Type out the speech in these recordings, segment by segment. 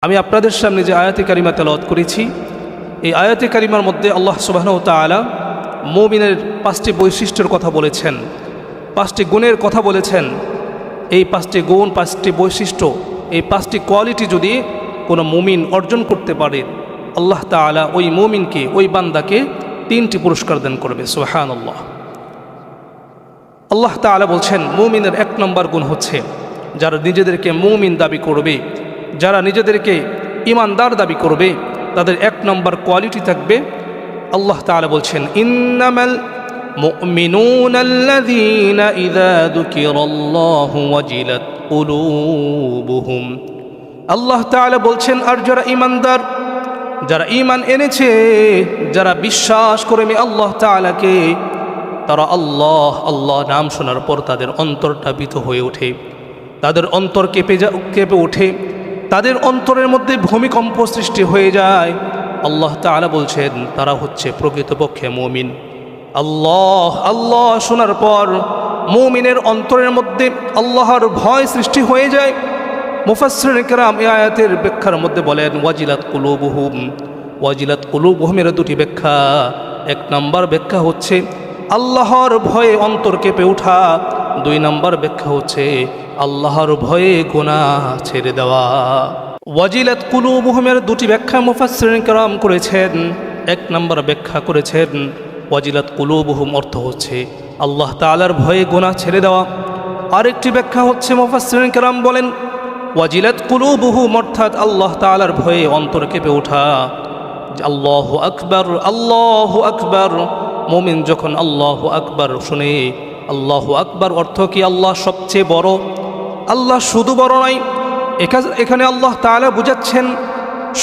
আমি আপনাদের সামনে যে আয়াতে কারিমা তেলাওয়াত করেছি, এই আয়াতে কারিমার মধ্যে আল্লাহ সুবহানাহু ওয়া তাআলা মুমিনের 5টি বৈশিষ্ট্যের কথা বলেছেন, 5টি গুণের কথা বলেছেন। এই 5টি গুণ, 5টি বৈশিষ্ট্য, এই 5টি কোয়ালিটি যদি কোনো মুমিন অর্জন করতে পারে, আল্লাহ তাআলা ওই মুমিনকে, ওই বান্দাকে 3টি পুরস্কার দান করবে। সুবহানাল্লাহ। আল্লাহ তাআলা বলছেন মুমিনের 1 নম্বর গুণ হচ্ছে যারা নিজেদেরকে মুমিন দাবি করবে, যারা নিজেদেরকে ইমানদার দাবি করবে, তাদের 1 নম্বর কোয়ালিটি থাকবে। আল্লাহ তাআলা বলছেন ইন্নামাল মুমিনুনাল্লাযীনা ইযা যুকিরাল্লাহু ওয়াজিলাত কুলুবুহুম। আল্লাহ তাআলা বলছেন আর যারা ইমানদার, যারা ঈমান এনেছে, যারা বিশ্বাস করে আল্লাহ তাআলাকে, তারা আল্লাহ নাম শোনার পর তাদের অন্তরটা ভীত হয়ে ওঠে, তাদের অন্তর কেঁপে ওঠে, তাদের অন্তরের মধ্যে ভূমিকম্প সৃষ্টি হয়ে যায়। আল্লাহ তাআলা বলছেন তারা হচ্ছে প্রকৃতপক্ষে মুমিন। আল্লাহ শোনার পর মুমিনের অন্তরের মধ্যে আল্লাহর ভয় সৃষ্টি হয়ে যায়। মুফাসসিরিন কেরাম এই আয়াতের ব্যাখ্যার মধ্যে বলেন ওয়াজিলাত কুলুবুহুম। ওয়াজিলাত কুলুবুহুমের 2টি ব্যাখ্যা। 1 নম্বর ব্যাখ্যা হচ্ছে আল্লাহর ভয়ে অন্তর কেঁপে ওঠা। 2 নম্বর ব্যাখ্যা হচ্ছে আল্লাহর ভয়ে গুনাহ ছেড়ে দেওয়া। ওয়াজিলাত কুলুবুহুমের 2টি ব্যাখ্যা মুফাসসিরিন কেরাম করেছেন। 1 নম্বর ব্যাখ্যা করেছেন ওয়াজিলাত কুলুবুহুম অর্থ হচ্ছে আল্লাহ তাআলার ভয়ে গুনাহ ছেড়ে দেওয়া। আরেকটি ব্যাখ্যা হচ্ছে মুফাসসিরিন কেরাম বলেন ওয়াজিলাত কুলুবুহুম অর্থাৎ আল্লাহ তাআলার ভয়ে অন্তর কেঁপে ওঠা। আল্লাহু আকবার, আল্লাহু আকবার। মুমিন যখন আল্লাহু আকবার শুনে, আল্লাহু আকবার অর্থ কি আল্লাহ সবচেয়ে বড়। আল্লাহ শুধু বড় নয়, এখানে আল্লাহ তাআলা বুঝাচ্ছেন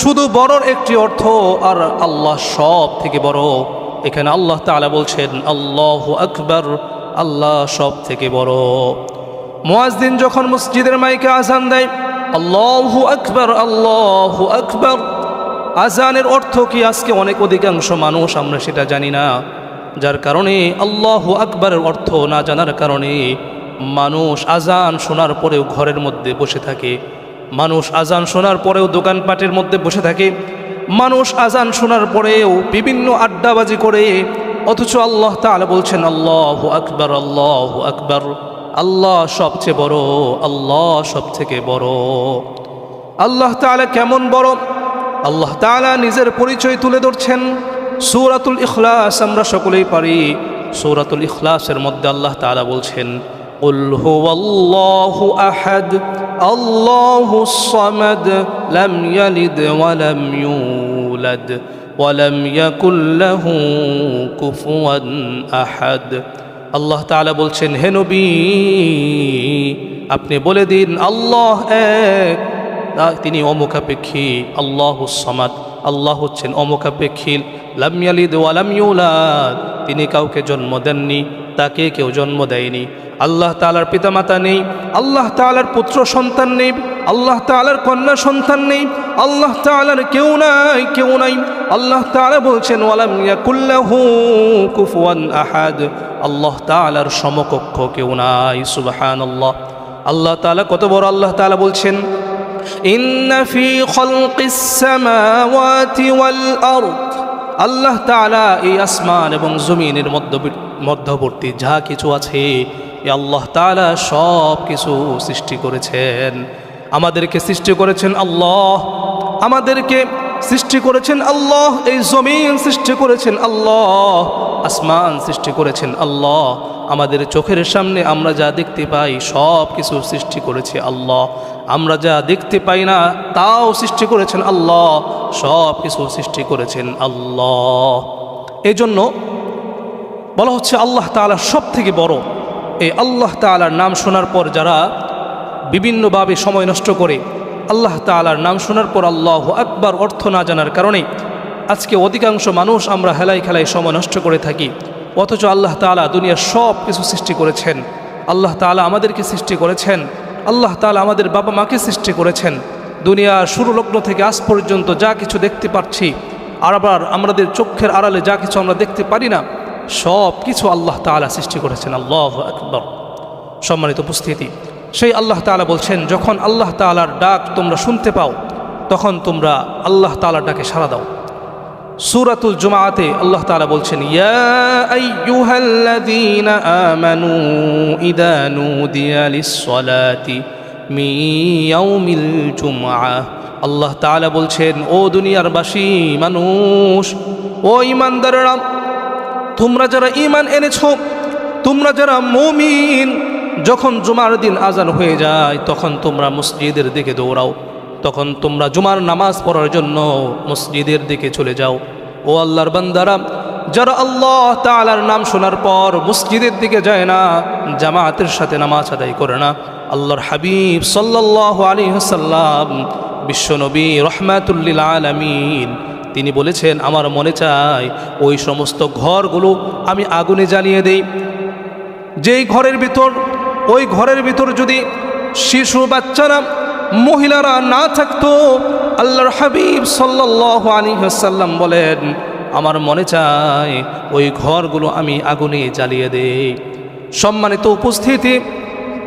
শুধু বড়র একটি অর্থ আর আল্লাহ সব থেকে বড়। এখানে আল্লাহ তাআলা বলছেন আল্লাহু আকবার, আল্লাহ সব থেকে বড়। মুয়াজ্জিন যখন মসজিদের মাইকে আযান দেয় আল্লাহু আকবার, আল্লাহু আকবার, আযানের অর্থ কি আজকে অধিকাংশ মানুষ আমরা সেটা জানি না, যার কারণে আল্লাহু আকবারের অর্থ না জানার কারণে মানুষ আযান শোনার পরেও ঘরের মধ্যে বসে থাকে, মানুষ আযান শোনার পরেও দোকানপাটের মধ্যে বসে থাকে, মানুষ আযান শোনার পরেও বিভিন্ন আড্ডাবাজি করে। অথচ আল্লাহ তাআলা বলছেন আল্লাহু আকবার, আল্লাহু আকবার, আল্লাহ সবচেয়ে বড়, আল্লাহ সবথেকে বড়। আল্লাহ তাআলা কেমন বড় আল্লাহ তাআলা নিজের পরিচয় তুলে ধরছেন। সূরাতুল ইখলাস আমরা সকলেই পারি। সূরাতুল ইখলাসের মধ্যে আল্লাহ তাআলা বলছেন কুল হুয়াল্লাহু আহাদ, আল্লাহুস সামাদ, লাম ইয়ালিদ ওয়া লাম ইউলাদ ওয়া লাম ইয়াকুল লাহু কুফুয়ান আহাদ। আল্লাহ তাআলা বলছেন হে নবী আপনি বলে দিন আল্লাহ এক, তিনি অমুখাপেক্ষী। আল্লাহুস সামাদ, আল্লাহ হচ্ছেন অমুখাপেক্ষী। লাম ইয়ালিদ ওয়া লাম ইউলাদ, তিনি কাউকে জন্ম দেননি, তাকে কেউ জন্ম দেয়নি। আল্লাহ তাআলার পিতামাতা নেই, আল্লাহ তাআলার পুত্র সন্তান নেই, আল্লাহ তাআলার কন্যা সন্তান নেই, আল্লাহ তাআলার কেউ নাই। আল্লাহ তাআলা বলছেন ওয়ালাম ইয়াকুল লাহু কুফুয়ান আহাদ, আল্লাহ তাআলার সমকক্ষ কেউ নাই। সুবহানাল্লাহ। আল্লাহ তাআলা কত বড়। আল্লাহ তাআলা বলছেন ইন্না ফি খালকিস সামাওয়াতি ওয়াল আরদ, আল্লাহ তাআলা এই আসমান এবং জমিনের মধ্যবর্তী যা কিছু আছে আল্লাহ তাআলা সব কিছু সৃষ্টি করেছেন। আমাদেরকে সৃষ্টি করেছেন আল্লাহ, আমাদেরকে সৃষ্টি করেছেন আল্লাহ, এই জমিন সৃষ্টি করেছেন আল্লাহ, আসমান সৃষ্টি করেছেন আল্লাহ, আমাদের চোখের সামনে আমরা যা দেখতে পাই সব কিছু সৃষ্টি করেছে আল্লাহ, আমরা যা দেখতে পাই না তাও সৃষ্টি করেছেন আল্লাহ, সব কিছু সৃষ্টি করেছেন আল্লাহ। এই জন্য বলা হচ্ছে আল্লাহ তাআলা সব থেকে বড়। এই আল্লাহ তাআলার নাম শোনার পর যারা বিভিন্নভাবে সময় নষ্ট করে, আল্লাহ তাআলার নাম শোনার পর আল্লাহু আকবার অর্থ না জানার কারণে আজকে অধিকাংশ মানুষ আমরা হেলায় খেলায় সময় নষ্ট করে থাকি। অথচ আল্লাহ তাআলা দুনিয়ার সব কিছু সৃষ্টি করেছেন, আল্লাহ তাআলা আমাদেরকে সৃষ্টি করেছেন, আল্লাহ তাআলা আমাদের বাবা মাকে সৃষ্টি করেছেন। দুনিয়ার শুরু লগ্ন থেকে আজ পর্যন্ত যা কিছু দেখতে পাচ্ছি আর আবার আমাদের চোখের আড়ালে যা কিছু আমরা দেখতে পারি না সব কিছু আল্লাহ তাআলা সৃষ্টি করেছেন। আল্লাহু আকবার। সম্মানিত উপস্থিতি, সেই আল্লাহ তাআলা বলছেন যখন আল্লাহ তাআলার ডাক তোমরা শুনতে পাও তখন তোমরা আল্লাহ তাআলার ডাকে সাড়া দাও। সূরাতুল জুমাআতে আল্লাহ তাআলা বলছেন, ইয়া আইয়ুহাল্লাযীনা আমানু ইযা নুদিয়া লিস-সালাতি মিন ইয়াউমিল জুমআহ। আল্লাহ তাআলা বলছেন, ও দুনিয়ারবাসী মানুষ, ও ঈমানদাররা, তোমরা যারা ঈমান এনেছো, তোমরা যারা মুমিন, যখন জুমার দিন আজান হয়ে যায় তখন তোমরা মসজিদের দিকে দৌড়াও, তখন তোমরা জুমার নামাজ পড়ার জন্য মসজিদের দিকে চলে যাও। ও আল্লাহর বান্দারা, যারা আল্লাহ তাআলার নাম শোনার পর মসজিদের দিকে যায় না, জামাতের সাথে নামাজ আদায় করে না, আল্লাহর হাবিব সাল্লাল্লাহু আলাইহি ওয়াসাল্লাম বিশ্বনবী রাহমাতুল লিল আলামিন তিনি বলেছেন, আমার মনে চায় ওই সমস্ত ঘরগুলো আমি আগুনে জ্বালিয়ে দেই। যেই ঘরের ভিতর, ওই ঘরের ভিতর যদি শিশু, বাচ্চারা, মহিলারা না থাকতো, আল্লাহর হাবিব সাল্লাল্লাহু আলাইহি ওয়াসাল্লাম বলেন, আমার মনে চায় ওই ঘরগুলো আমি আগুনে জ্বালিয়ে দেই। সম্মানিত উপস্থিতি,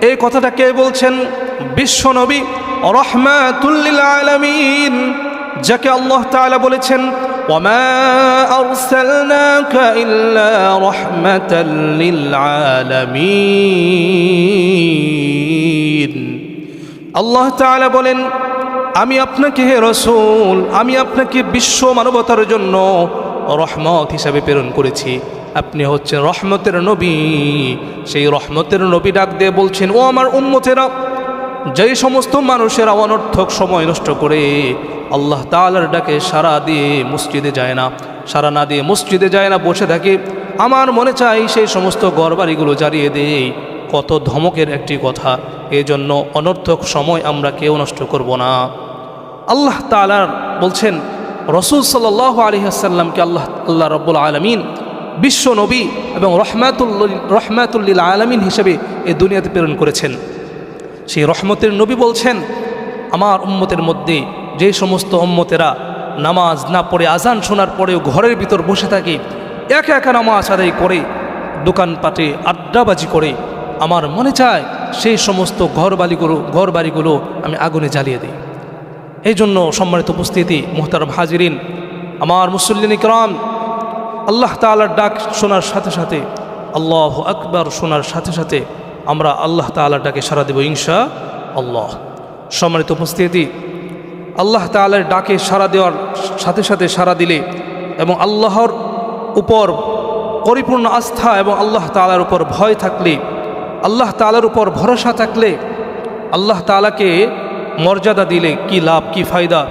এই কথাটা কে বলছেন? বিশ্বনবী রাহমাতুল লিল আলামিন, যাকে আল্লাহ তাআলা বলেছেন, ওয়ামা আরসালনাকা ইল্লা রাহমাতাল লিল আলামিন। আল্লাহ তাআলা বলেন, আমি আপনাকে হে রাসূল, আমি আপনাকে বিশ্ব মানবতার জন্য রহমত হিসাবে প্রেরণ করেছি। আপনি হচ্ছেন রহমতের নবী। সেই রহমতের নবী ডাক দিয়ে বলছেন, ও আমার উম্মতেরা, যেই সমস্ত মানুষেরা অনর্থক সময় নষ্ট করে আল্লাহ তাআলার ডাকে সাড়া দিয়ে মসজিদে যায় না, সাড়া না দিয়ে মসজিদে যায় না, বসে থাকে, আমার মনে চাই সেই সমস্ত ঘরবাড়িগুলো জ্বালিয়ে দেই। কত ধমকের একটি কথা! এই জন্য অনর্থক সময় আমরা কেউ নষ্ট করব না। আল্লাহ তাআলা বলছেন, রাসূল সাল্লাল্লাহু আলাইহি ওয়াসাল্লামকে আল্লাহ রাব্বুল আলামিন বিশ্ব নবী এবং রহমাতুল লিল আলামিন হিসেবে এই দুনিয়াতে প্রেরণ করেছেন। সেই রহমতের নবী বলছেন, আমার উম্মতের মধ্যে যে সমস্ত উম্মতেরা নামাজ না পড়ে আজান শোনার পরেও ঘরের ভিতর বসে থাকে, একা একা নামাজ আদায় করে, দোকানপাটে আড্ডাবাজি করে, আমার মনে চায় সেই সমস্ত ঘরবাড়িগুলো আমি আগুনে জ্বালিয়ে দিই। এই জন্য সম্মানিত উপস্থিতি, মুহতারাম হাজিরিন, আমার মুসল্লিন ইকরাম, আল্লাহ তাআলার ডাক শোনার সাথে সাথে, আল্লাহু আকবার শোনার সাথে সাথে আমরা আল্লাহ তাআলার ডাকে সাড়া দেব ইনশাআল্লাহ। সম্মানিত উপস্থিতি, আল্লাহ তাআলার ডাকে সাড়া দেওয়ার সাথে সাথে সাড়া দিলে এবং আল্লাহর উপর পরিপূর্ণ আস্থা এবং আল্লাহ তাআলার উপর ভয় থাকলে, আল্লাহ তাআলার উপর ভরসা থাকলে, আল্লাহ তাআলাকে মর্যাদা দিলে কি লাভ, কি ফায়দা!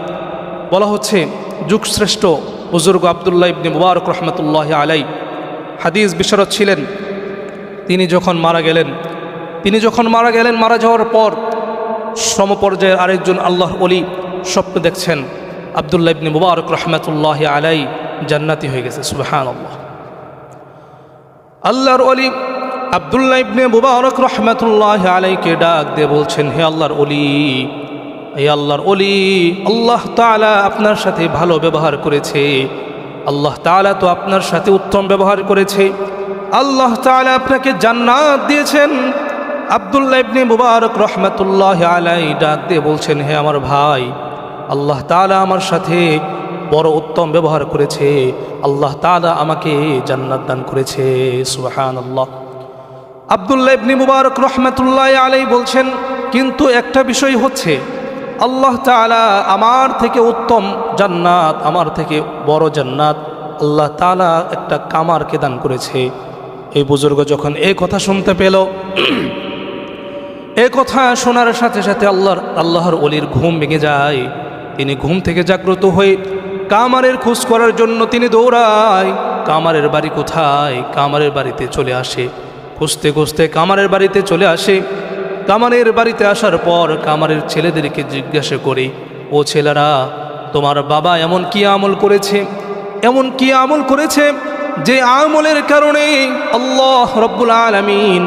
বলা হচ্ছে, যুগশ্রেষ্ঠ বুজুর্গ আব্দুল্লাহ ইবনে মুবারক রহমতুল্লাহ আলাই হাদিস বিশারদ ছিলেন। তিনি যখন মারা গেলেন, মারা যাওয়ার পর সমপর্যায়ের আরেকজন আল্লাহর ওলি স্বপ্ন দেখছেন, আব্দুল্লাহ ইবনে মুবারক রহমতুল্লাহ আলাই জান্নাতি হয়ে গেছে। সুবহানাল্লাহ। আল্লাহর ওলি আব্দুল্লাহ ইবনে মুবারক রহমতুল্লাহ আলাইকে ডাক দিয়ে বলছেন, হে আল্লাহর ওলি, এই আল্লাহর ওলি, আল্লাহ তাআলা আপনার সাথে ভালো ব্যবহার করেছে, আল্লাহ তাআলা তো আপনার সাথে উত্তম ব্যবহার করেছে, আল্লাহ তাআলা আপনাকে জান্নাত দিয়েছেন। আব্দুল্লাহ ইবনে মুবারক রহমতুল্লাহ আলাই ডাক দিয়ে বলছেন, হে আমার ভাই, আল্লাহ তাআলা আমার সাথে বড় উত্তম ব্যবহার করেছে, আল্লাহ তাআলা আমাকে জান্নাত দান করেছে। সুবহানাল্লাহ। আব্দুল্লাহ ইবনে মুবারক রহমতুল্লাহ আলাই বলছেন, কিন্তু একটা বিষয় হচ্ছে, আল্লাহ তাআলা আমার থেকে উত্তম জান্নাত, আমার থেকে বড় জান্নাত আল্লাহ তাআলা একটা কামারকে দান করেছে। এই বুজুর্গ যখন এই কথা শুনতে পেল, এই কথা শোনার সাথে সাথে আল্লাহর ওলির ঘুম ভেঙে যায়। তিনি ঘুম থেকে জাগ্রত হয়ে কামারের খোঁজ করার জন্য তিনি দৌড়ায়। কামারের বাড়ি কোথায়? কামারের বাড়িতে চলে আসে। খুঁজতে খুঁজতে কামারের বাড়িতে চলে আসে। কামারের বাড়িতে আসার পর কামারের ছেলেদেরকে জিজ্ঞাসা করে, ও ছেলেরা, তোমার বাবা এমন কি আমল করেছে যে আমলের কারণে আল্লাহ রব্বুল আলামিন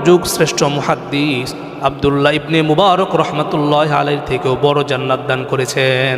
যুগ শ্রেষ্ঠ মুহাদ্দিস আব্দুল্লাহ ইবনে মুবারক রহমতুল্লাহ আলাইহি থেকেও বড় জান্নাত দান করেছেন।